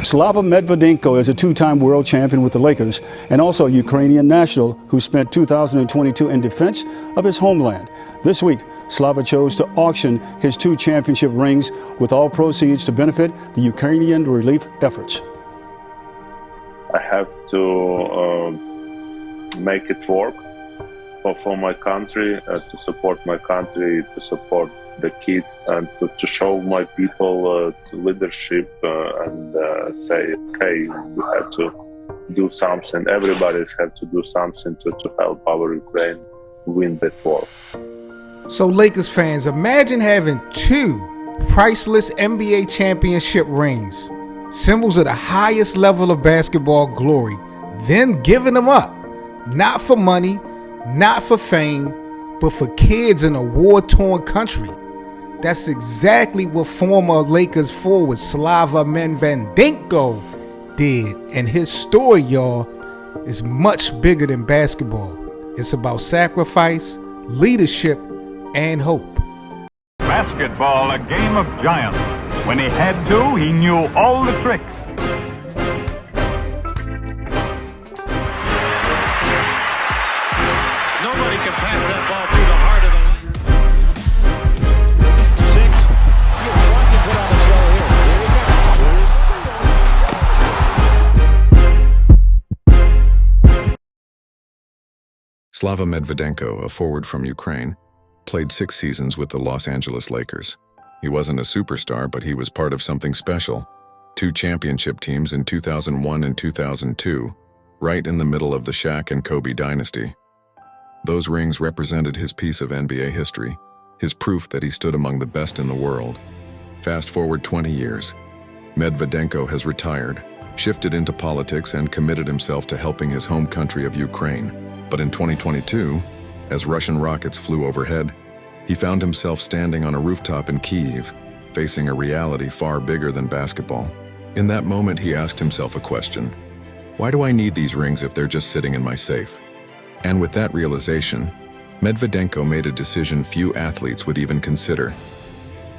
Slava Medvedenko is a two-time world champion with the Lakers and also a Ukrainian national who spent 2022 in defense of his homeland. This week, Slava chose to auction his two championship rings with all proceeds to benefit the Ukrainian relief efforts. I have to make it work for my country, to support my country, to support the kids, and to show my people leadership and say, okay, we have to do something. Everybody's have to do something to help our Ukraine win that war. So Lakers fans, imagine having two priceless NBA championship rings, symbols of the highest level of basketball glory, then giving them up, not for money, not for fame, but for kids in a war-torn country. That's exactly what former Lakers forward Slava Medvedenko did. And his story, y'all, is much bigger than basketball. It's about sacrifice, leadership, and hope. Basketball, a game of giants. When he had to, he knew all the tricks. Nobody can pass that ball through the heart of the line. 6. You want to put on a show here. Here you go. Slava Medvedenko, a forward from Ukraine, played 6 seasons with the Los Angeles Lakers. He wasn't a superstar, but he was part of something special. 2 championship teams in 2001 and 2002, right in the middle of the Shaq and Kobe dynasty. Those rings represented his piece of NBA history, his proof that he stood among the best in the world. Fast forward 20 years, Medvedenko has retired, shifted into politics, and committed himself to helping his home country of Ukraine. But in 2022, as Russian rockets flew overhead, he found himself standing on a rooftop in Kyiv, facing a reality far bigger than basketball. In that moment, he asked himself a question: why do I need these rings if they're just sitting in my safe? And with that realization, Medvedenko made a decision few athletes would even consider.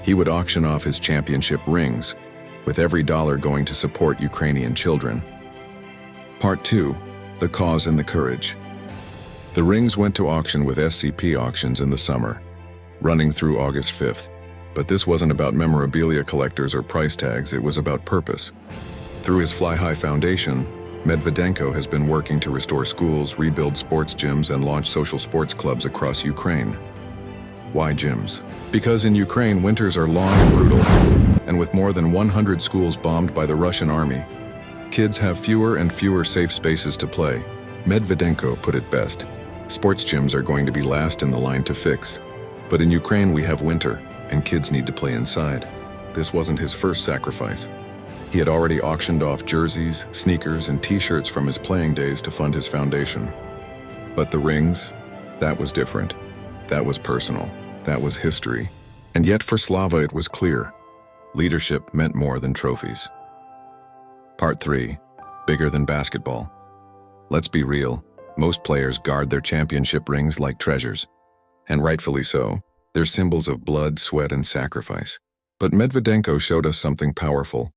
He would auction off his championship rings, with every dollar going to support Ukrainian children. Part 2, the cause and the courage. The rings went to auction with SCP auctions in the summer, running through August 5th. But this wasn't about memorabilia collectors or price tags, it was about purpose. Through his Fly High Foundation, Medvedenko has been working to restore schools, rebuild sports gyms, and launch social sports clubs across Ukraine. Why gyms? Because in Ukraine, winters are long and brutal, and with more than 100 schools bombed by the Russian army, kids have fewer and fewer safe spaces to play. Medvedenko put it best: sports gyms are going to be last in the line to fix. But in Ukraine, we have winter, and kids need to play inside. This wasn't his first sacrifice. He had already auctioned off jerseys, sneakers, and t-shirts from his playing days to fund his foundation. But the rings, that was different. That was personal. That was history. And yet for Slava, it was clear: leadership meant more than trophies. Part 3, bigger than basketball. Let's be real, most players guard their championship rings like treasures. And rightfully so. They're symbols of blood, sweat, and sacrifice. But Medvedenko showed us something powerful.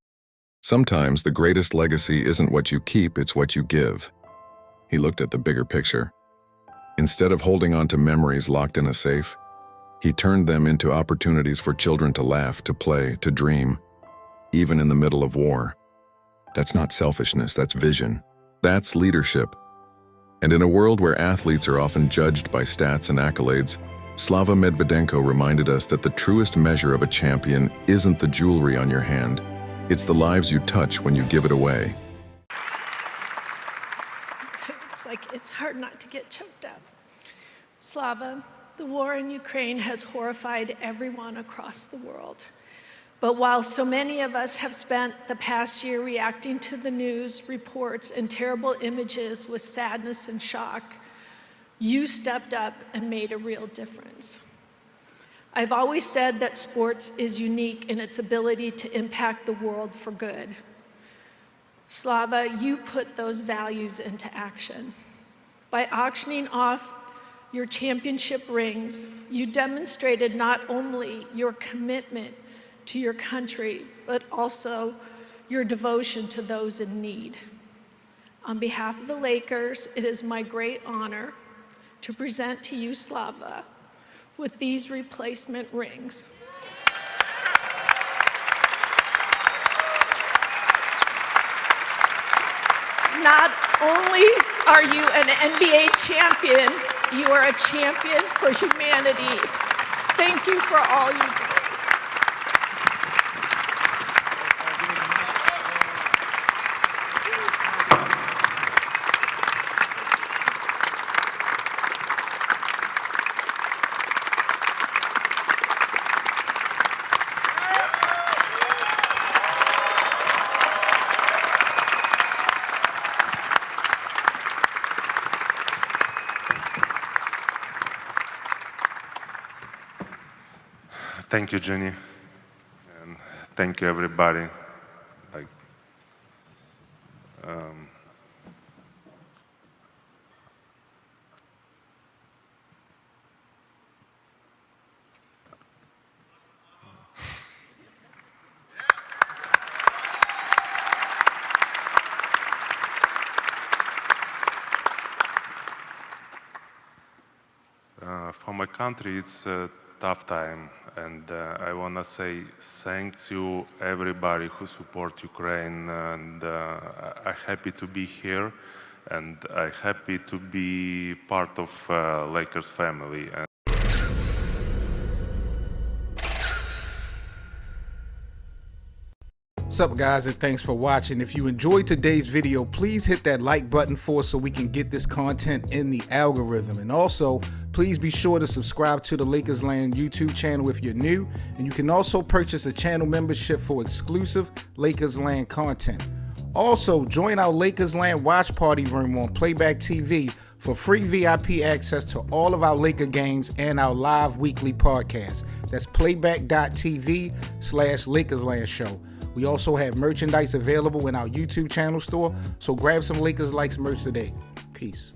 Sometimes the greatest legacy isn't what you keep, it's what you give. He looked at the bigger picture. Instead of holding on to memories locked in a safe, he turned them into opportunities for children to laugh, to play, to dream, even in the middle of war. That's not selfishness, that's vision. That's leadership. And in a world where athletes are often judged by stats and accolades, Slava Medvedenko reminded us that the truest measure of a champion isn't the jewelry on your hand. It's the lives you touch when you give it away. It's hard not to get choked up. Slava, the war in Ukraine has horrified everyone across the world. But while so many of us have spent the past year reacting to the news, reports, and terrible images with sadness and shock, you stepped up and made a real difference. I've always said that sports is unique in its ability to impact the world for good. Slava, you put those values into action. By auctioning off your championship rings, you demonstrated not only your commitment to your country, but also your devotion to those in need. On behalf of the Lakers, it is my great honor to present to you, Slava, with these replacement rings. Not only are you an NBA champion, you are a champion for humanity. Thank you for all you do. Thank you, Jenny, and thank you, everybody. For my country, it's a tough time, and I want to say thank you everybody who support Ukraine, and I'm happy to be here, and I'm happy to be part of Lakers family. What's up, guys, and thanks for watching. If you enjoyed today's video, please hit that like button for us so we can get this content in the algorithm. And also, please be sure to subscribe to the Lakers Land YouTube channel if you're new. And you can also purchase a channel membership for exclusive Lakers Land content. Also, join our Lakers Land watch party room on Playback TV for free VIP access to all of our Laker games and our live weekly podcast. That's playback.tv/LakersLand Show. We also have merchandise available in our YouTube channel store, so grab some Lakers Likes merch today. Peace.